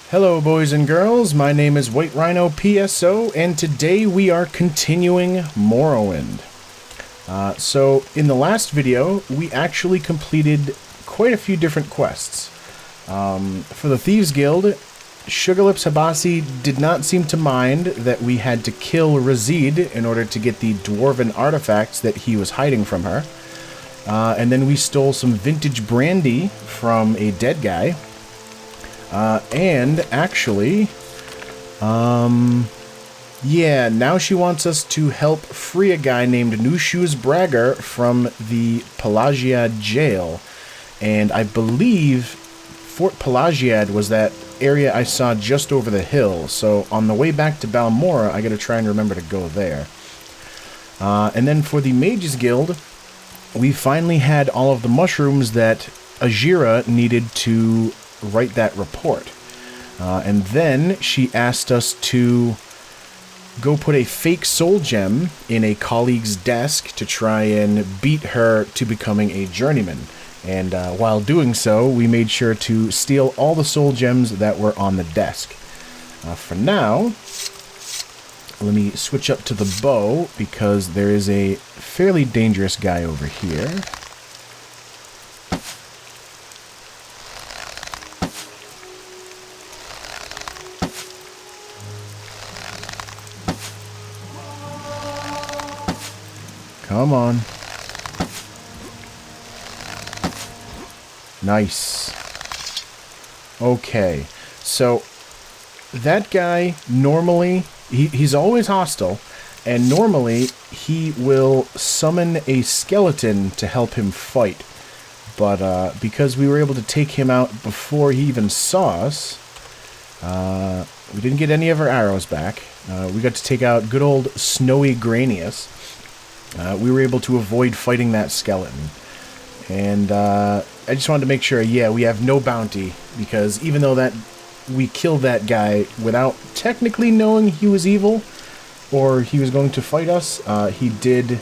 Hello boys and girls, my name is White Rhino PSO, and today we are continuing Morrowind. So in the last video, we actually completed quite a few different quests. For the Thieves Guild, Sugarlips Habasi did not seem to mind that we had to kill Razid in order to get the dwarven artifacts that he was hiding from her. And then we stole some vintage brandy from a dead guy. And actually, yeah, now she wants us to help free a guy named New Shoes Bragger from the Pelagiad jail. And I believe Fort Pelagiad was that area I saw just over the hill. So on the way back to Balmora, I gotta try and remember to go there. And then for the Mages Guild, we finally had all of the mushrooms that Ajira needed to write that report. And then she asked us to go put a fake soul gem in a colleague's desk to try and beat her to becoming a journeyman. And while doing so, we made sure to steal all the soul gems that were on the desk. For now, let me switch up to the bow because there is a fairly dangerous guy over here. Come on. Nice. Okay, so that guy normally, he's always hostile, and normally he will summon a skeleton to help him fight. But because we were able to take him out before he even saw us, we didn't get any of our arrows back. We got to take out good old Snowy Granius. We were able to avoid fighting that skeleton. And I just wanted to make sure, yeah, we have no bounty, because even though that we killed that guy without technically knowing he was evil or he was going to fight us, he did,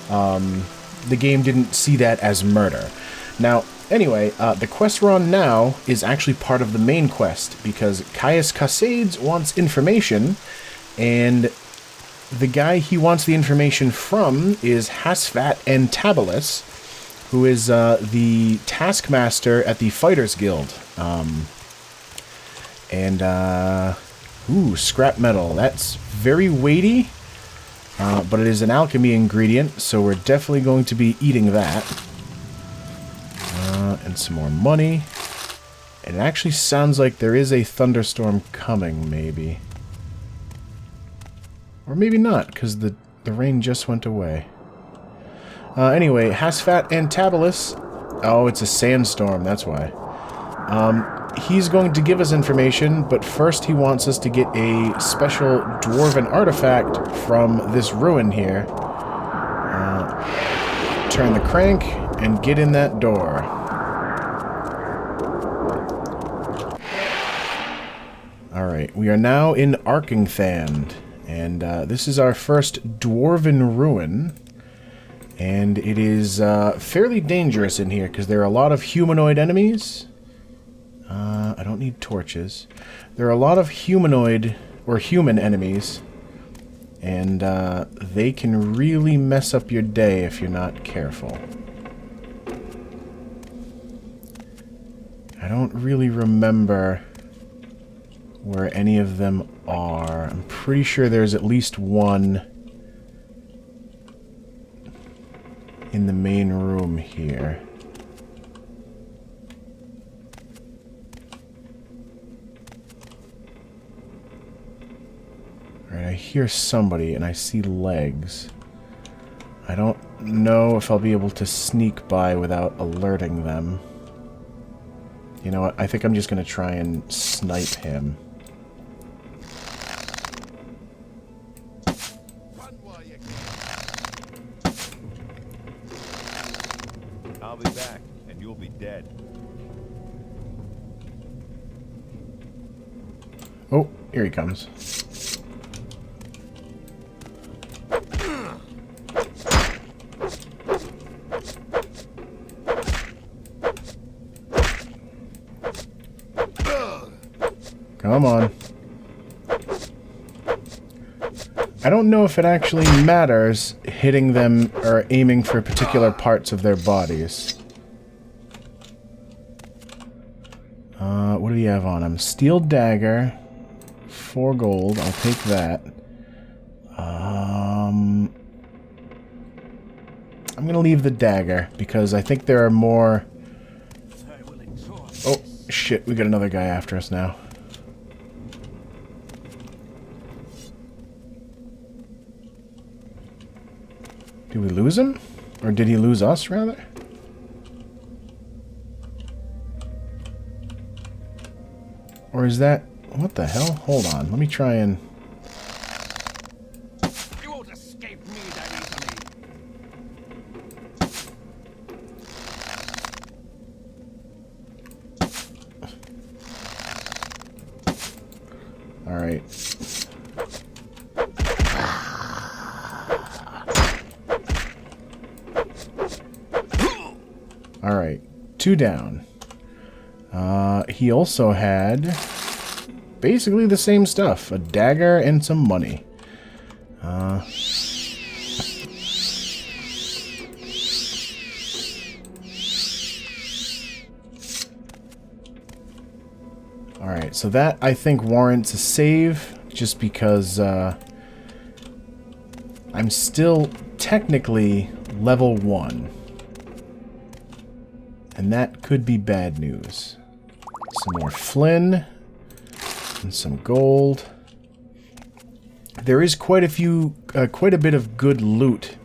the game didn't see that as murder. Now, anyway, the quest we're on now is actually part of the main quest, because Caius Cassades wants information, and the guy he wants the information from is Hasfat Antabolus, who is the taskmaster at the Fighters Guild. Ooh, scrap metal. That's very weighty, but it is an alchemy ingredient, so we're definitely going to be eating that. And some more money. And it actually sounds like there is a thunderstorm coming, maybe. Or maybe not, because the rain just went away. Anyway, Hasfat Antabolus. Oh, it's a sandstorm, that's why. He's going to give us information, but first he wants us to get a special dwarven artifact from this ruin here. Turn the crank and get in that door. Alright, we are now in Arkingthand. And this is our first dwarven ruin, and it is fairly dangerous in here because there are a lot of humanoid enemies. I don't need torches. There are a lot of humanoid or human enemies, and they can really mess up your day if you're not careful. I don't really remember where any of them are. I'm pretty sure there's at least one in the main room here. Alright, I hear somebody and I see legs. I don't know if I'll be able to sneak by without alerting them. You know what? I think I'm just going to try and snipe him. I'll be back, and you'll be dead. Oh, here he comes. Come on. I don't know if it actually matters hitting them or aiming for particular parts of their bodies. What do we have on him? Steel dagger. 4 gold. I'll take that. I'm gonna leave the dagger because I think there are more... Oh, shit. We got another guy after us now. Did we lose him? Or did he lose us, rather? Or is that... What the hell? Hold on. Let me try and... You won't escape me that easily. Alright. Alright. 2 down. He also had basically the same stuff. A dagger and some money. Alright, so that I think warrants a save, just because I'm still technically level 1. And that could be bad news. Some more Flynn. And some gold. There is quite a bit of good loot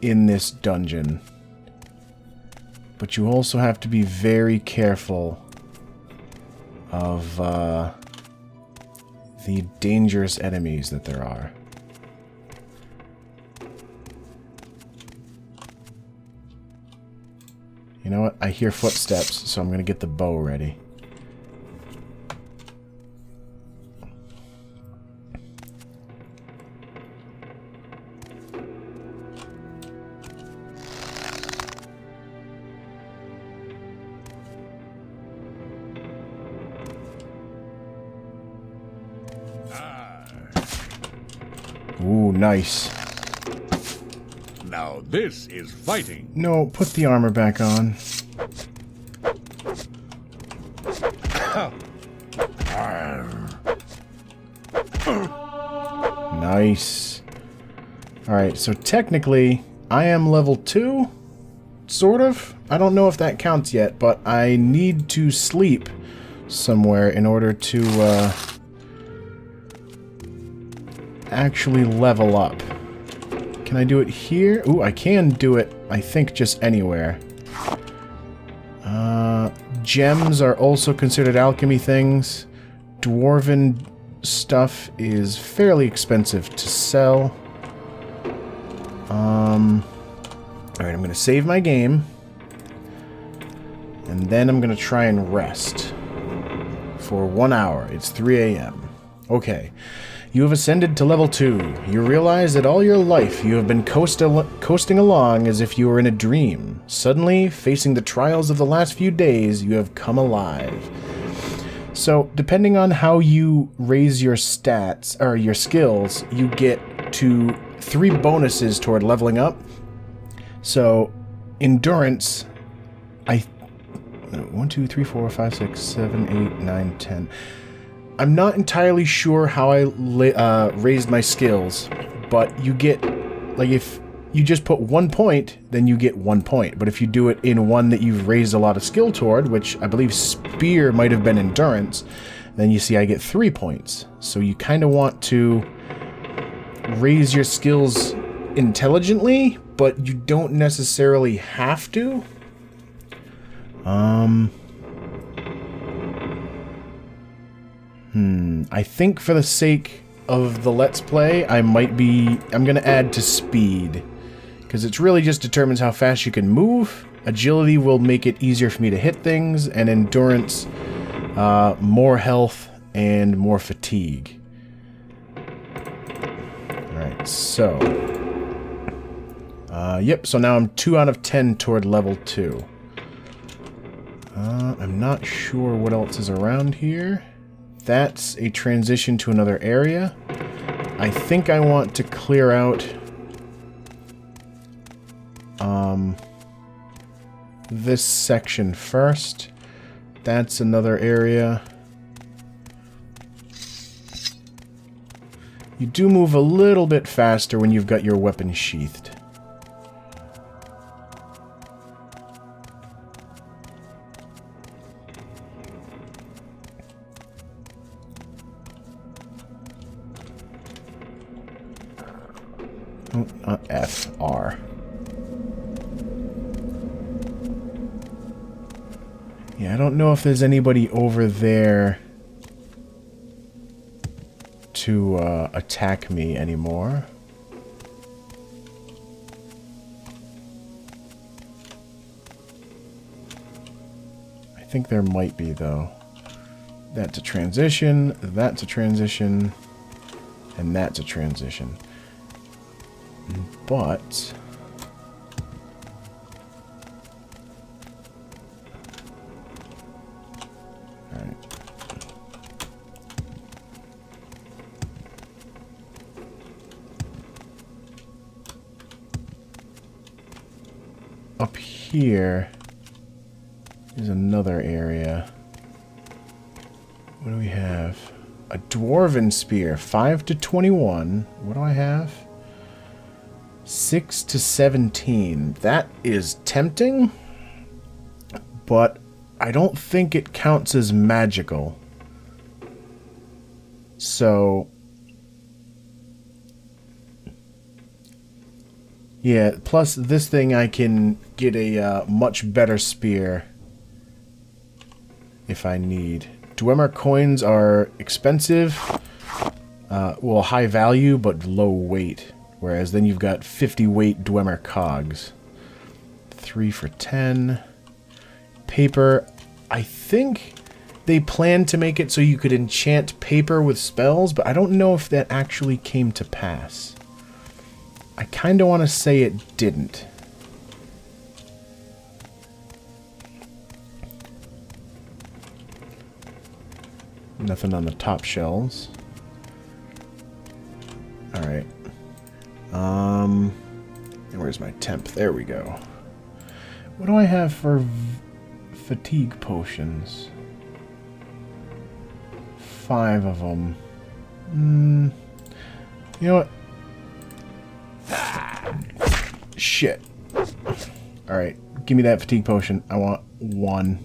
in this dungeon. But you also have to be very careful of the dangerous enemies that there are. You know what? I hear footsteps, so I'm going to get the bow ready. Ooh, nice. Now this is fighting. No, put the armor back on. Nice. Alright, so technically, I am level 2? Sort of? I don't know if that counts yet, but I need to sleep somewhere in order to actually level up. Can I do it here? Ooh, I can do it, I think, just anywhere. Gems are also considered alchemy things. Dwarven stuff is fairly expensive to sell. Alright, I'm going to save my game. And then I'm going to try and rest. For 1 hour. It's 3 a.m. Okay. You have ascended to level 2. You realize that all your life you have been coasting along as if you were in a dream. Suddenly, facing the trials of the last few days, you have come alive. So, depending on how you raise your stats, or your skills, you get to 3 bonuses toward leveling up. So, endurance, 1, 2, 3, 4, 5, 6, 7, 8, 9, 10. I'm not entirely sure how I raised my skills, but you get, like, if you just put 1 point, then you get 1 point. But if you do it in one that you've raised a lot of skill toward, which I believe Spear might have been endurance, then you see I get 3 points. So you kind of want to raise your skills intelligently, but you don't necessarily have to. I think for the sake of the Let's Play, I'm gonna add to speed. Because it really just determines how fast you can move. Agility will make it easier for me to hit things, and endurance, more health and more fatigue. Alright, so... yep, so now I'm 2 out of 10 toward level 2. I'm not sure what else is around here. That's a transition to another area. I think I want to clear out this section first. That's another area. You do move a little bit faster when you've got your weapon sheathed. Oh, not F, R. Yeah, I don't know if there's anybody over there to attack me anymore. I think there might be, though. That's a transition, that's a transition, and that's a transition. But alright. Up here is another area. What do we have? A dwarven spear, 5 to 21. What do I have? 6 to 17. That is tempting, but I don't think it counts as magical. So, yeah, plus this thing I can get a much better spear if I need. Dwemer coins are expensive, well, high value, but low weight. Whereas then you've got 50 weight Dwemer cogs. 3 for 10. Paper. I think they planned to make it so you could enchant paper with spells, but I don't know if that actually came to pass. I kind of want to say it didn't. Nothing on the top shelves. Alright. Where's my temp? There we go. What do I have for fatigue potions? 5 of them. You know what? Shit. Alright, give me that fatigue potion. I want 1.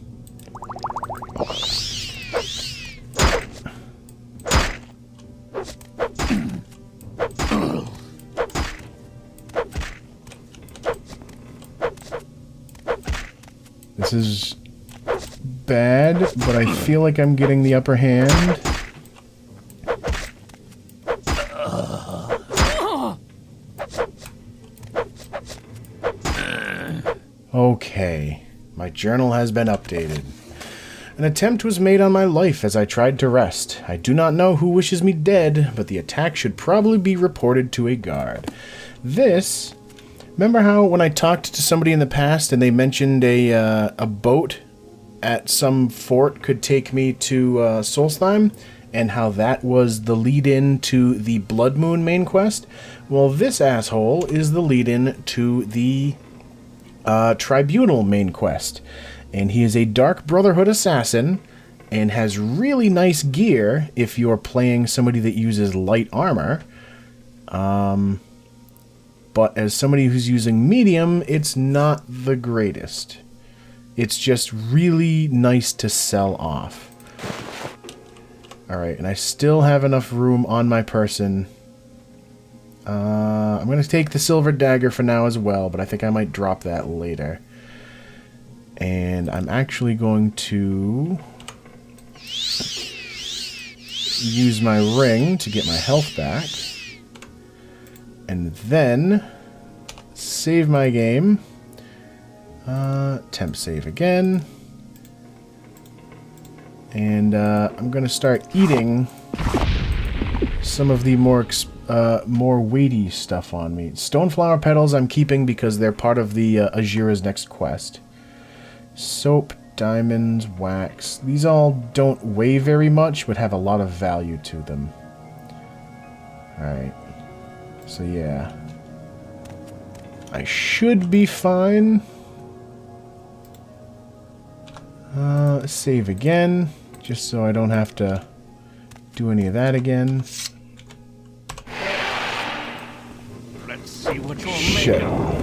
This is bad, but I feel like I'm getting the upper hand. Okay, my journal has been updated. An attempt was made on my life as I tried to rest. I do not know who wishes me dead, but the attack should probably be reported to a guard. This... Remember how when I talked to somebody in the past and they mentioned a boat at some fort could take me to Solstheim, and how that was the lead-in to the Blood Moon main quest? Well, this asshole is the lead-in to the Tribunal main quest. And he is a Dark Brotherhood assassin and has really nice gear if you're playing somebody that uses light armor. But as somebody who's using medium, it's not the greatest. It's just really nice to sell off. Alright, and I still have enough room on my person. I'm going to take the silver dagger for now as well, but I think I might drop that later. And I'm actually going to use my ring to get my health back. And then save my game. Temp save again. And I'm going to start eating some of the more weighty stuff on me. Stoneflower petals I'm keeping because they're part of the Ajira's next quest. Soap, diamonds, wax. These all don't weigh very much, but have a lot of value to them. Alright. So yeah. I should be fine. Save again, just so I don't have to do any of that again. Let's see what you're Shit. made of.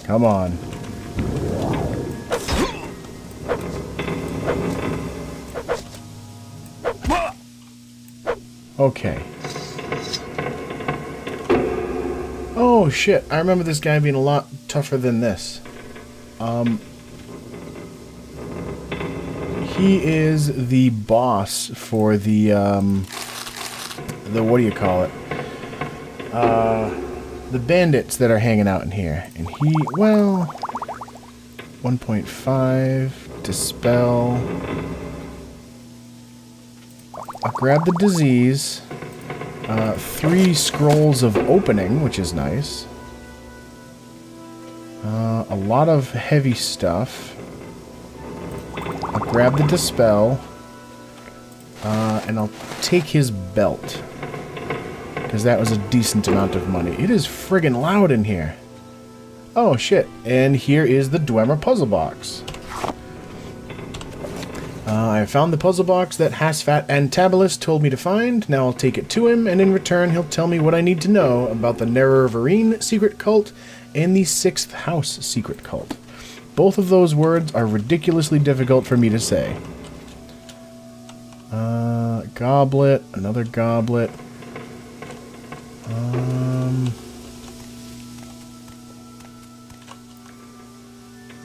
Come on. Okay. Oh shit, I remember this guy being a lot tougher than this. He is the boss for the what do you call it? The bandits that are hanging out in here. And he, well, 1.5, dispel. I'll grab the disease. 3 scrolls of opening, which is nice. A lot of heavy stuff. I'll grab the dispel. And I'll take his belt. Because that was a decent amount of money. It is friggin' loud in here. Oh, shit. And here is the Dwemer puzzle box. I found the puzzle box that Hasfat and Tabalus told me to find. Now I'll take it to him, and in return he'll tell me what I need to know about the Nerevarine secret cult and the 6th House secret cult. Both of those words are ridiculously difficult for me to say. Goblet, another goblet.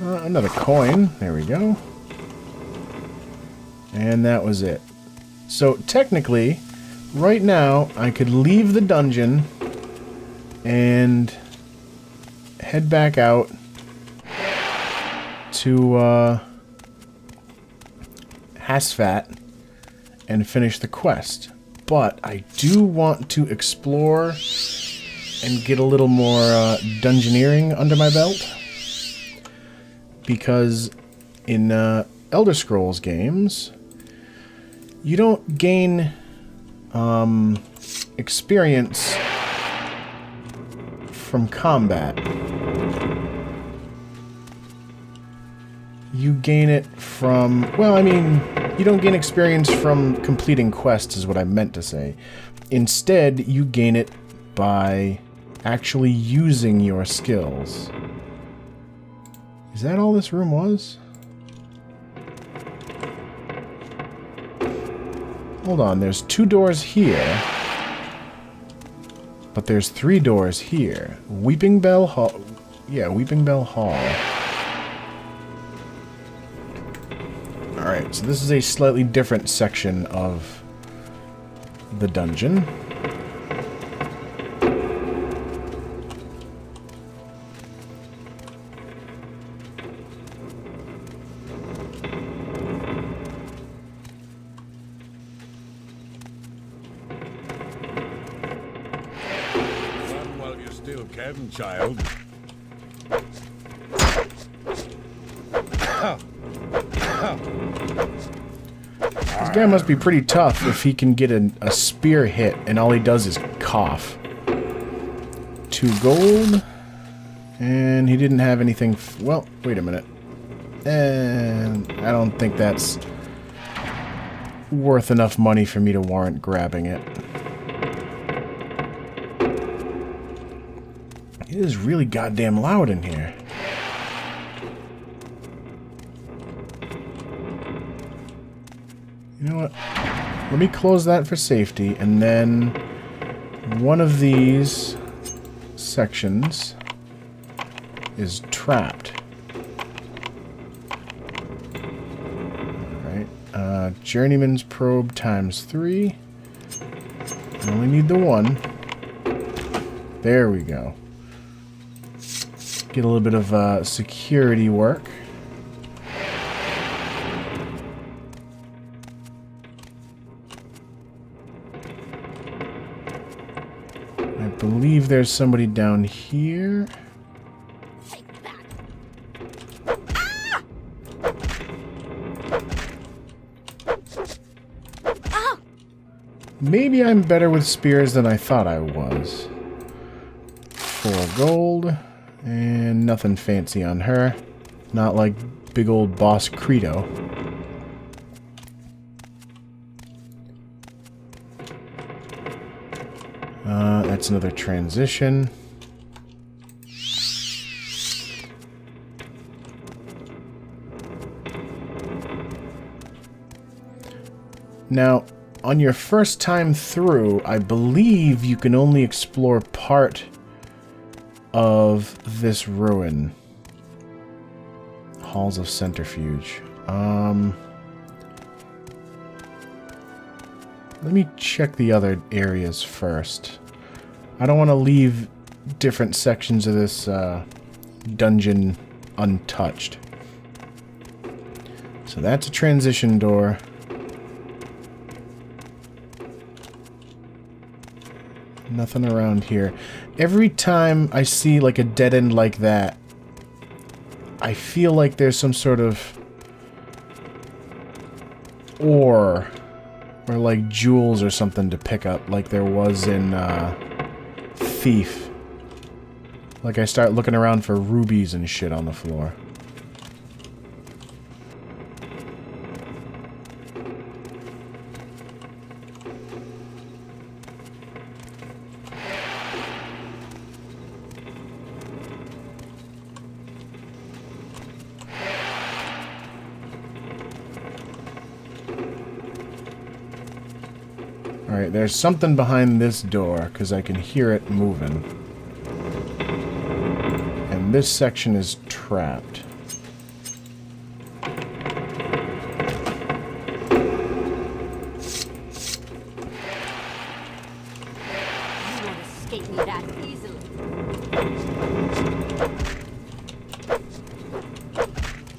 Another coin. There we go. And that was it. So technically, right now, I could leave the dungeon and head back out to Hasfat and finish the quest. But I do want to explore and get a little more dungeoneering under my belt. Because in Elder Scrolls games, you don't gain experience from combat. You gain it from... Well, I mean, you don't gain experience from completing quests, is what I meant to say. Instead, you gain it by actually using your skills. Is that all this room was? Hold on, there's 2 doors here. But there's 3 doors here. Weeping Bell Hall. Yeah, Weeping Bell Hall. Alright, so this is a slightly different section of the dungeon. Child. This guy must be pretty tough if he can get a spear hit and all he does is cough. 2 gold. And he didn't have anything... well, wait a minute. And I don't think that's worth enough money for me to warrant grabbing it. It is really goddamn loud in here. You know what? Let me close that for safety, and then one of these sections is trapped. Alright. Journeyman's Probe times 3. I only need the 1. There we go. Get a little bit of security work. believe there's somebody down here. Maybe I'm better with spears than I thought I was. 4 gold. And nothing fancy on her. Not like big old boss Credo. That's another transition. Now, on your first time through, I believe you can only explore part of this ruin. Halls of Centrifuge. Let me check the other areas first. I don't want to leave different sections of this dungeon untouched. So that's a transition door. Nothing around here. Every time I see like a dead end like that, I feel like there's some sort of ore or like jewels or something to pick up, like there was in Thief. Like I start looking around for rubies and shit on the floor. Alright, there's something behind this door, because I can hear it moving. And this section is trapped. You won't escape me that easily.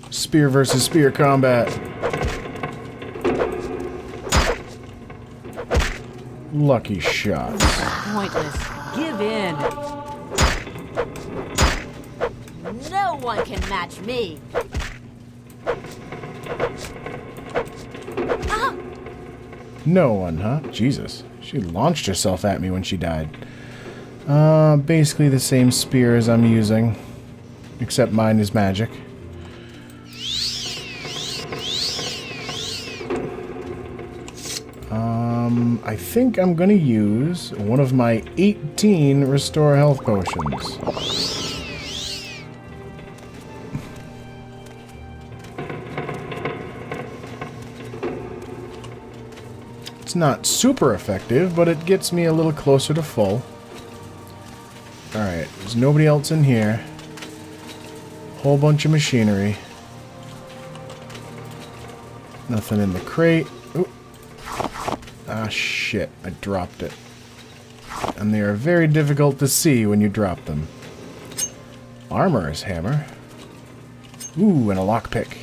Spear versus spear combat. Lucky shots. Pointless. Give in. No one can match me. Ah! No one, huh? Jesus. She launched herself at me when she died. Basically the same spear as I'm using. Except mine is magic. I think I'm gonna use one of my 18 restore health potions. It's not super effective, but it gets me a little closer to full. Alright, there's nobody else in here. Whole bunch of machinery. Nothing in the crate. Ooh. Ah, shit. I dropped it. And they are very difficult to see when you drop them. Armorer's hammer. Ooh, and a lockpick.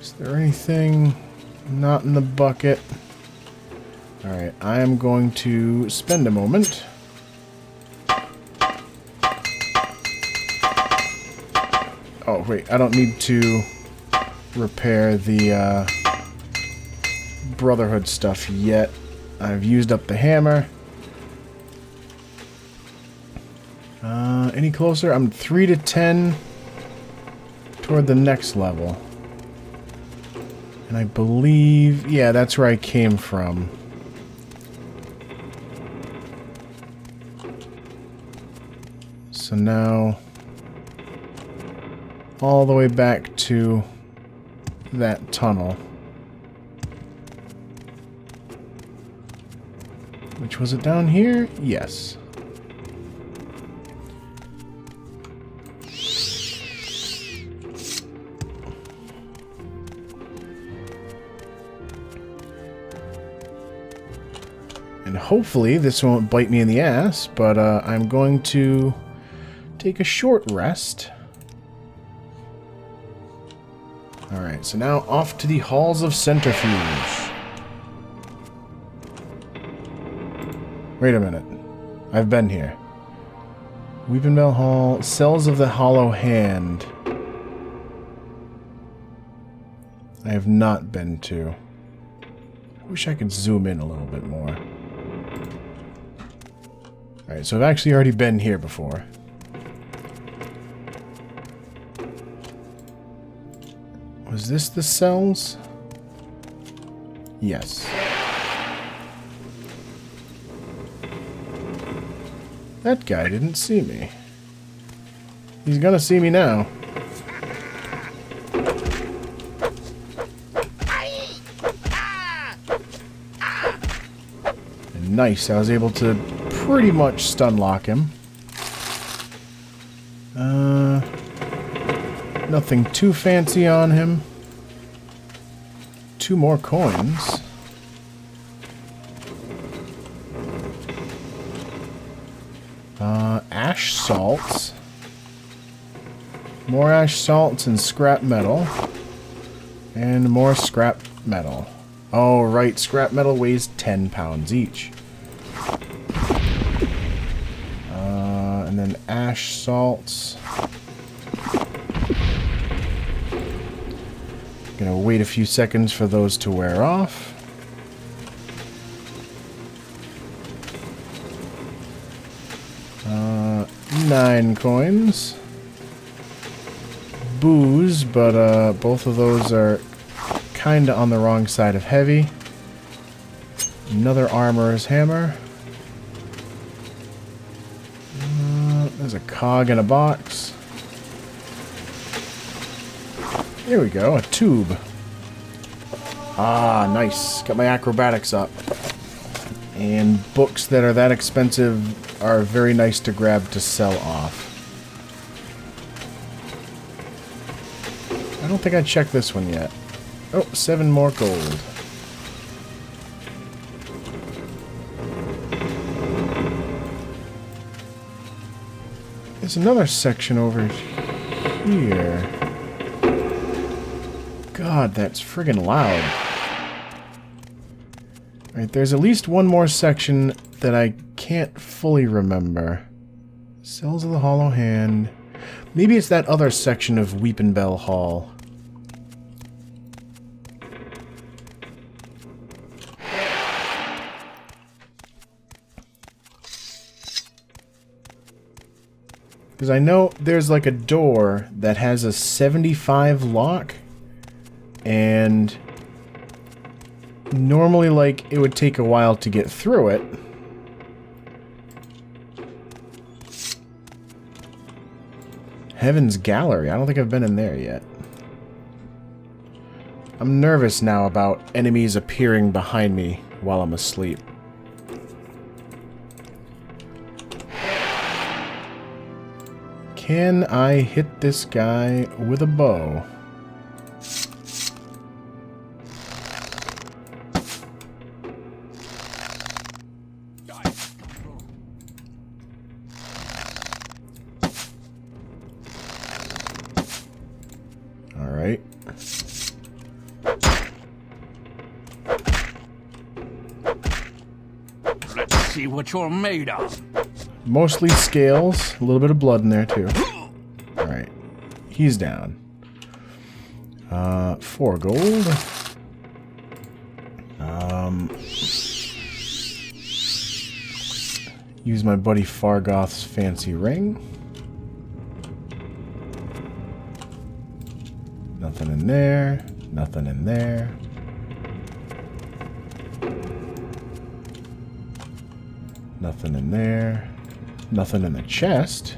Is there anything not in the bucket? Alright, I am going to spend a moment. Oh, wait, I don't need to repair the Brotherhood stuff yet. I've used up the hammer. Any closer? I'm 3 to 10 toward the next level. And I believe... yeah, that's where I came from. So now... all the way back to that tunnel. Which was it down here? Yes. And hopefully this won't bite me in the ass, but I'm going to take a short rest. Alright, so now off to the Halls of Centrifuge. Wait a minute. I've been here. Weepinbell Hall. Cells of the Hollow Hand. I have not been to. I wish I could zoom in a little bit more. Alright, so I've actually already been here before. Was this the cells? Yes. That guy didn't see me. He's gonna see me now. And nice, I was able to pretty much stun lock him. Nothing too fancy on him. 2 more coins. Ash salts. More ash salts and scrap metal. And more scrap metal. Oh, right. Scrap metal weighs 10 pounds each. And then ash salts. Gonna wait a few seconds for those to wear off. Nine coins. Booze, but both of those are kinda on the wrong side of heavy. Another armorer's hammer. There's a cog in a box. Here we go, a tube. Ah, nice. Got my acrobatics up. And books that are that expensive are very nice to grab to sell off. I don't think I checked this one yet. Oh, 7 more gold. There's another section over here. God, that's friggin' loud. Alright, there's at least one more section that I can't fully remember. Cells of the Hollow Hand. Maybe it's that other section of Weepinbell Hall. Because I know there's like a door that has a 75 lock. And normally, like, it would take a while to get through it. Heaven's Gallery. I don't think I've been in there yet. I'm nervous now about enemies appearing behind me while I'm asleep. Can I hit this guy with a bow? Alright. Let's see what you're made of. Mostly scales. A little bit of blood in there, too. Alright. He's down. 4 gold. Use my buddy Fargoth's fancy ring. Nothing in there. Nothing in there. Nothing in there. Nothing in the chest.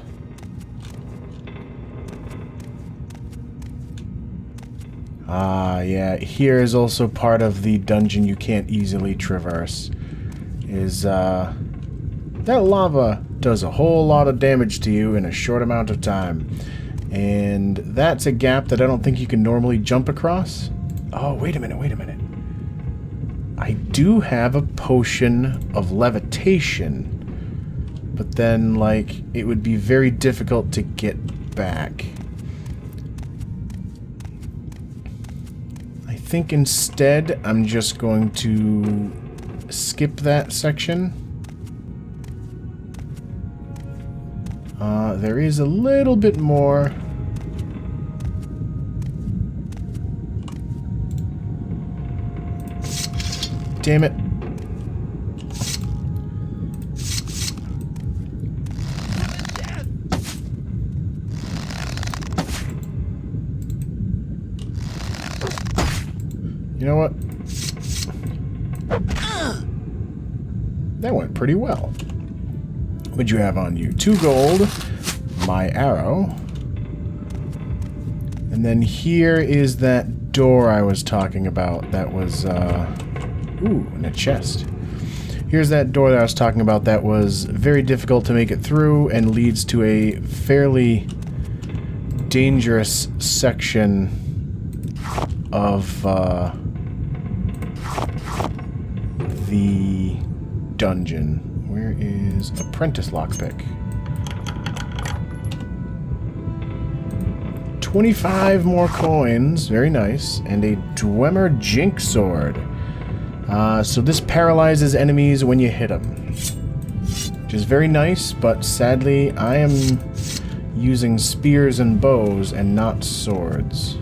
Ah, yeah. Here is also part of the dungeon you can't easily traverse. Is, that lava does a whole lot of damage to you in a short amount of time. And that's a gap that I don't think you can normally jump across. Oh, wait a minute, wait a minute. I do have a potion of levitation. But then, like, it would be very difficult to get back. I think instead I'm just going to skip that section. There is a little bit more. Damn it. You know what? That went pretty well. What'd you have on you? 2 gold, my arrow. And then here is that door I was talking about that was, ooh, and a chest. Here's that door that I was talking about that was very difficult to make it through and leads to a fairly dangerous section of, the dungeon. Where is apprentice lockpick? 25 more coins, very nice, and a Dwemer Jink sword. So this paralyzes enemies when you hit them, which is very nice, but sadly I am using spears and bows and not swords.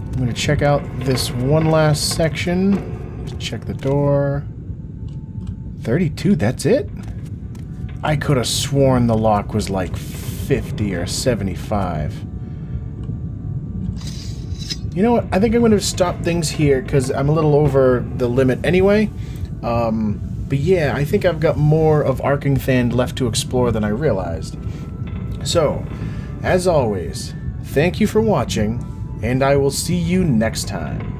I'm going to check out this one last section. Just check the door. 32, that's it? I could have sworn the lock was like 50 or 75. You know what? I think I'm going to stop things here because I'm a little over the limit anyway. But yeah, I think I've got more of Arkingthand left to explore than I realized. So, as always, thank you for watching, and I will see you next time.